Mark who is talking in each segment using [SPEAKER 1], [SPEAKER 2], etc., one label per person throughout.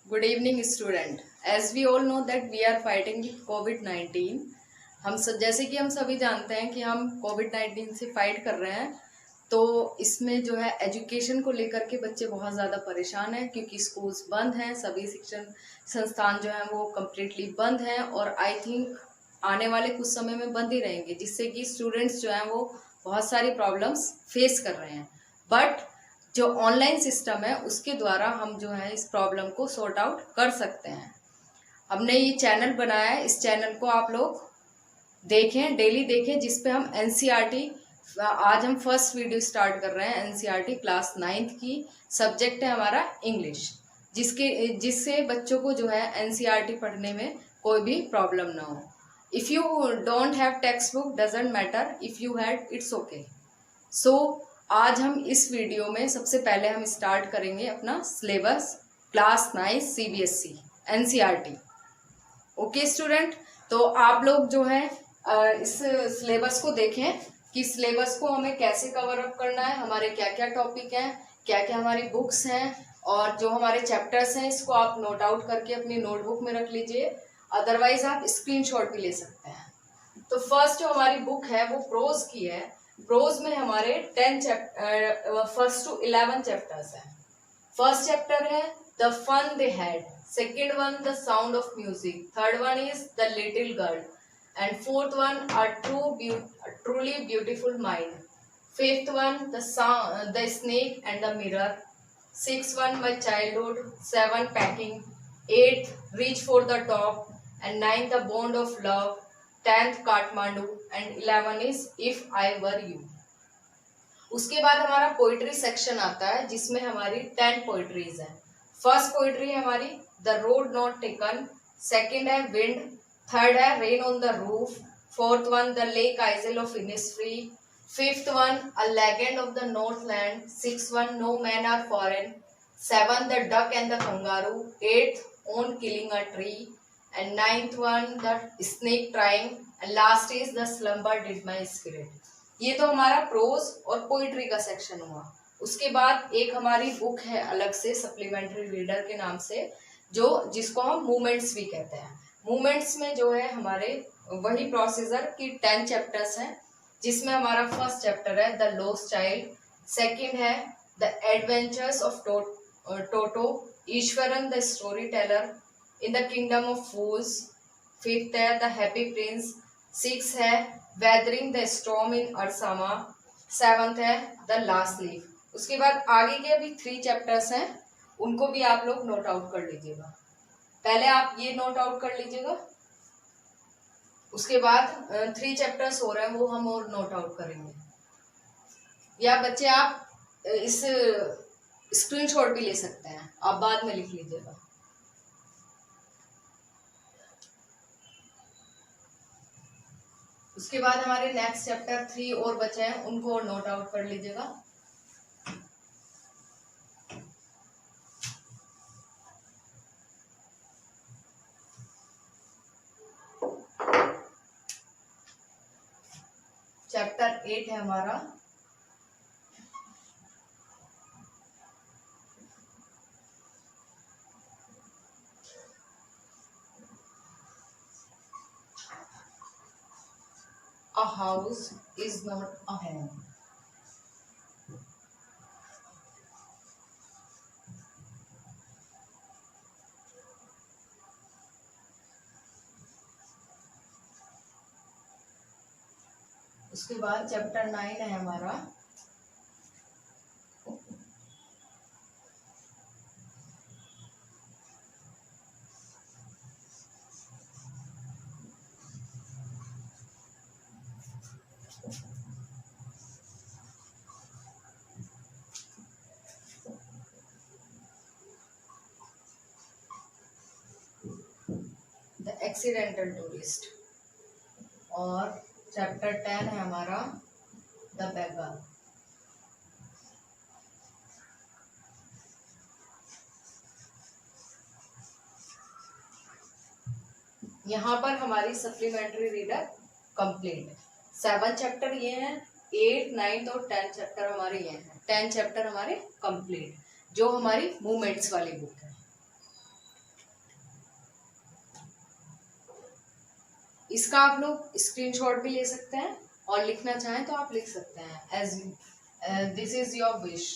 [SPEAKER 1] Good evening, student. As we all know that we are fighting COVID-19. जैसे कि हम सभी जानते हैं कि हम COVID-19 से फाइट कर रहे हैं, तो इसमें जो है एजुकेशन को लेकर के बच्चे बहुत ज़्यादा परेशान हैं क्योंकि स्कूल्स बंद हैं, सभी शिक्षण संस्थान जो हैं वो कम्प्लीटली बंद हैं और आई थिंक आने वाले कुछ समय में बंद ही रहेंगे, जिससे कि स्टूडेंट्स जो हैं वो बहुत सारी प्रॉब्लम्स फेस कर रहे हैं। बट जो ऑनलाइन सिस्टम है उसके द्वारा हम जो है इस प्रॉब्लम को सॉर्ट आउट कर सकते हैं। हमने ये चैनल बनाया है, इस चैनल को आप लोग देखें, डेली देखें, जिस पे हम एनसीईआरटी, आज हम फर्स्ट वीडियो स्टार्ट कर रहे हैं एनसीईआरटी क्लास 9th की। सब्जेक्ट है हमारा इंग्लिश, जिससे बच्चों को जो है एनसीईआरटी पढ़ने में कोई भी प्रॉब्लम ना हो। If you don't have textbook doesn't matter, if you had it's okay. So आज हम इस वीडियो में सबसे पहले हम स्टार्ट करेंगे अपना syllabus class 9 CBSE NCERT. Okay student, तो आप लोग जो है इस सिलेबस को देखें कि सिलेबस को हमें कैसे कवर अप करना है, हमारे क्या क्या टॉपिक हैं, क्या क्या हमारी बुक्स हैं और जो हमारे चैप्टर्स हैं, इसको आप नोट आउट करके अपनी नोटबुक में रख लीजिए। अदरवाइज आप स्क्रीनशॉट भी ले सकते हैं। तो फर्स्ट जो हमारी बुक है वो प्रोज की है। प्रोज में हमारे 10 चैप्टर, फर्स्ट टू 11 चैप्टर्स हैं। फर्स्ट चैप्टर है the fun they had, second one the sound of music, third one is the little girl and fourth one truly beautiful mind, fifth one the snake and the mirror, six one my childhood, seven packing, eight reach for the top and nine the bond of love, 10th Kathmandu and 11 is if I were you. उसके बाद हमारा poetry section आता है जिसमें हमारी 10 poetries हैं। First poetry है हमारी the road not taken, second है विंड, थर्ड है rain on the roof, fourth one the lake isle of Innisfree, fifth one a legend of the northland, six one no man are foreign, seven the duck and the kangaroo, eighth on killing a tree and ninth one the snake trying and last is the slumber did my spirit। ये तो हमारा pros और poetry का section हुआ। उसके बाद एक हमारी बुक है अलग से सप्लीमेंट्री रीडर के नाम से, जिसको हम मूवमेंट्स भी कहते हैं। मूवमेंट्स में जो है हमारे वही प्रोसीजर की 10 चैप्टर्स हैं, जिसमें हमारा फर्स्ट चैप्टर है द लॉस्ट चाइल्ड, सेकेंड है the adventures of Toto, Ishwaran the storyteller, in the kingdom of fools, fifth है द हैप्पी प्रिंस, सिक्स है weathering the storm in Ersama, seventh है द लास्ट लीफ। उसके बाद आगे के अभी 3 चैप्टर्स हैं, उनको भी आप लोग नोट आउट कर लीजिएगा। पहले आप ये नोट आउट कर लीजिएगा, उसके बाद 3 चैप्टर्स हो रहे हैं वो हम और नोट आउट करेंगे। या बच्चे आप इस स्क्रीनशॉट भी ले सकते हैं, आप बाद में लिख लीजिएगा। उसके बाद हमारे नेक्स्ट चैप्टर 3 और बचे हैं, उनको नोट आउट कर लीजिएगा। चैप्टर 8 है हमारा A house is not a home। उसके बाद चैप्टर 9 है हमारा द एक्सीडेंटल टूरिस्ट और चैप्टर 10 है हमारा द बेगर। यहाँ पर हमारी सप्लीमेंट्री रीडर कंप्लीट है। 7 चैप्टर ये हैं, 8, 9 और 10 चैप्टर हमारे ये हैं। 10 चैप्टर हमारे कंप्लीट, जो हमारी मूवमेंट्स वाली बुक है। इसका आप लोग स्क्रीनशॉट भी ले सकते हैं और लिखना चाहें तो आप लिख सकते हैं as this is your wish.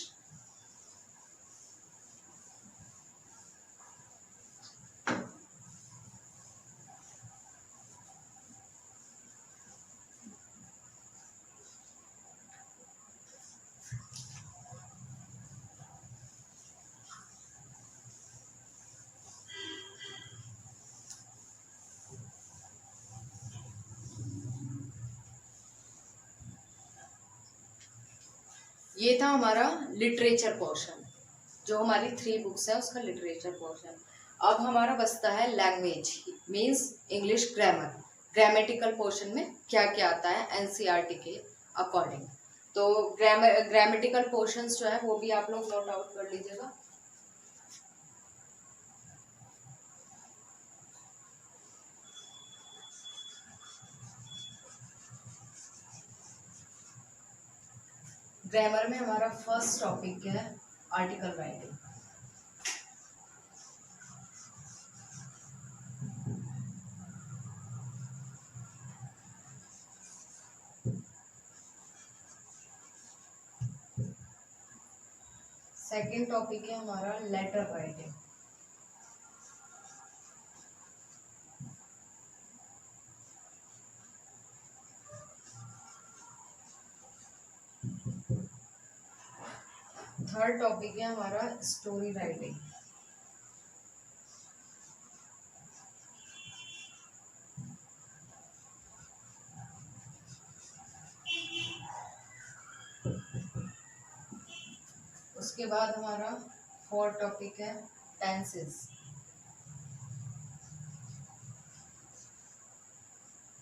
[SPEAKER 1] ये था हमारा लिटरेचर पोर्शन, जो हमारी 3 बुक्स है उसका लिटरेचर पोर्शन। अब हमारा बचता है language means English grammar. Grammatical portion में क्या क्या आता है एनसीईआरटी के अकॉर्डिंग। तो ग्रामेटिकल पोर्शंस जो है वो भी आप लोग नोट आउट कर लीजिएगा। ग्रामर में हमारा फर्स्ट टॉपिक है आर्टिकल राइटिंग। सेकंड टॉपिक है हमारा लेटर राइटिंग। थर्ड टॉपिक है हमारा स्टोरी राइटिंग। उसके बाद हमारा फोर्थ टॉपिक है टेंसेस।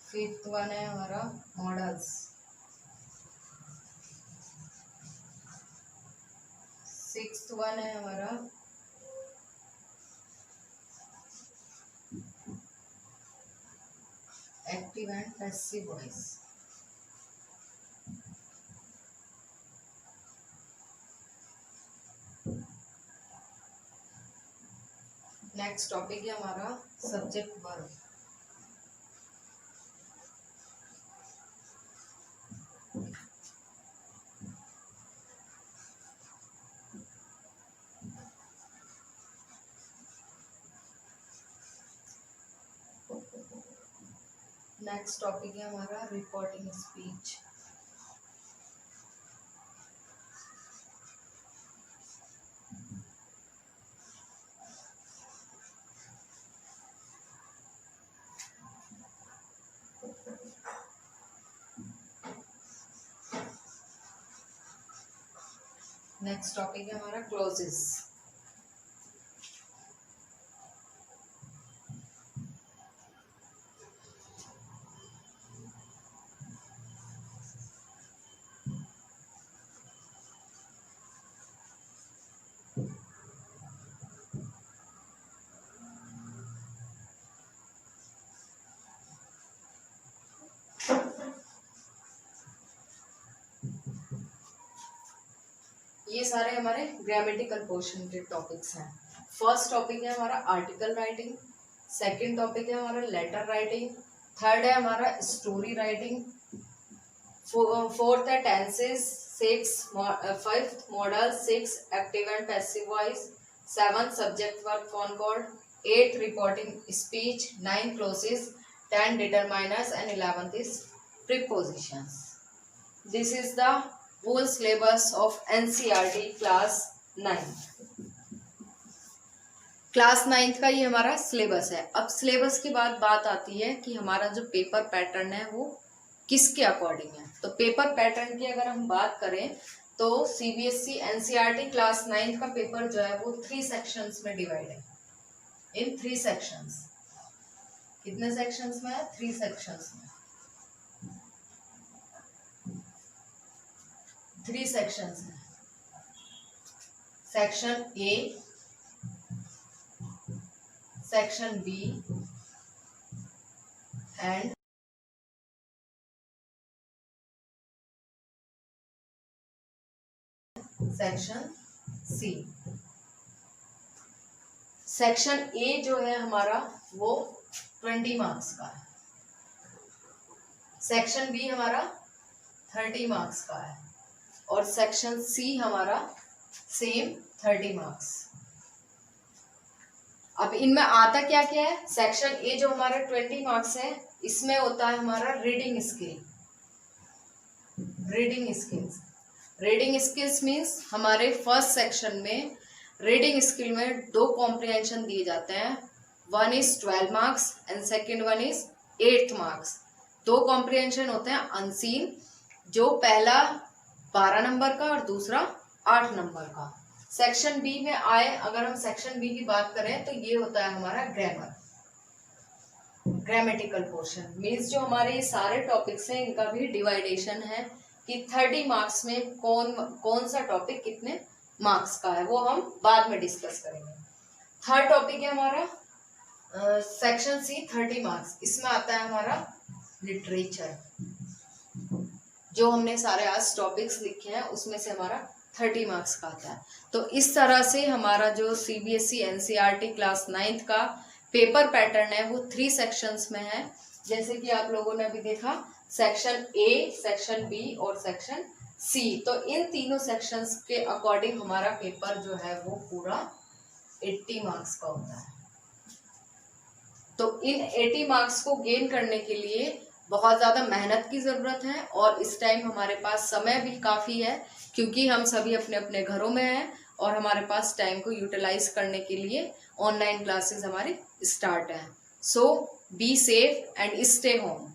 [SPEAKER 1] फिफ्थ वन है हमारा मॉडल्स। सिक्स्थ वन है हमारा active and passive voice. Next topic है हमारा सब्जेक्ट वर्ब। नेक्स्ट टॉपिक है हमारा रिपोर्टिंग स्पीच। नेक्स्ट टॉपिक है हमारा क्लोजेस। ये सारे हमारे ग्रामेटिकल पोर्शन के टॉपिक्स हैं। फर्स्ट टॉपिक है हमारा आर्टिकल राइटिंग, सेकंड टॉपिक है हमारा लेटर राइटिंग, थर्ड है हमारा स्टोरी राइटिंग, फोर्थ है tenses, fifth modal, 6 active and passive voice, 7 subject verb concord, 8 reporting speech, 9 clauses, 10 determiners and 11th is prepositions. This is the whole syllabus of NCERT class 9th। Class 9th का ये हमारा syllabus है। अब syllabus के बाद बात आती है कि हमारा जो पेपर पैटर्न है वो किसके अकॉर्डिंग है। तो पेपर पैटर्न की अगर हम बात करें तो CBSE NCERT क्लास 9th का पेपर जो है वो 3 सेक्शंस में डिवाइड है। इन 3 सेक्शंस, कितने सेक्शंस में है? 3 सेक्शंस में। 3 सेक्शंस हैं। Section A, section B and section C. Section A जो है हमारा वो 20 मार्क्स का है। सेक्शन बी हमारा 30 मार्क्स का है और सेक्शन सी हमारा सेम 30 मार्क्स। अब इनमें आता क्या क्या है, सेक्शन ए जो हमारा 20 मार्क्स है, इसमें होता है हमारा reading skill. Reading skills means हमारे फर्स्ट सेक्शन में रीडिंग स्किल में 2 कॉम्प्रिहेंशन दिए जाते हैं, one is 12 marks and second one is 8 marks. 2 comprehension होते हैं अनसीन, जो पहला 12 नंबर का और दूसरा 8 नंबर का। सेक्शन बी में आए, अगर हम सेक्शन बी की बात करें तो ये होता है हमारा ग्रामेटिकल पोर्शन। मीन्स जो हमारे ये सारे टॉपिक्स हैं इनका भी डिवाइडेशन है कि 30 मार्क्स में कौन सा टॉपिक कितने मार्क्स का है, वो हम बाद में डिस्कस करेंगे। थर्ड टॉपिक है हमारा सेक्शन सी 30 मार्क्स। इसमें आता है हमारा लिटरेचर। जो हमने सारे आज टॉपिक्स लिखे हैं उसमें से हमारा 30 मार्क्स का आता है। तो इस तरह से हमारा जो सीबीएसई एनसीईआरटी क्लास 9th का पेपर पैटर्न है वो 3 सेक्शंस में है। जैसे कि आप लोगों ने अभी देखा सेक्शन ए, सेक्शन बी और सेक्शन सी। तो इन तीनों सेक्शंस के अकॉर्डिंग हमारा पेपर जो है वो पूरा 80 मार्क्स का होता है। तो इन 80 मार्क्स को गेन करने के लिए बहुत ज़्यादा मेहनत की ज़रूरत है और इस टाइम हमारे पास समय भी काफ़ी है, क्योंकि हम सभी अपने अपने घरों में हैं और हमारे पास टाइम को यूटिलाइज करने के लिए ऑनलाइन क्लासेस हमारी स्टार्ट है। So be safe and stay home.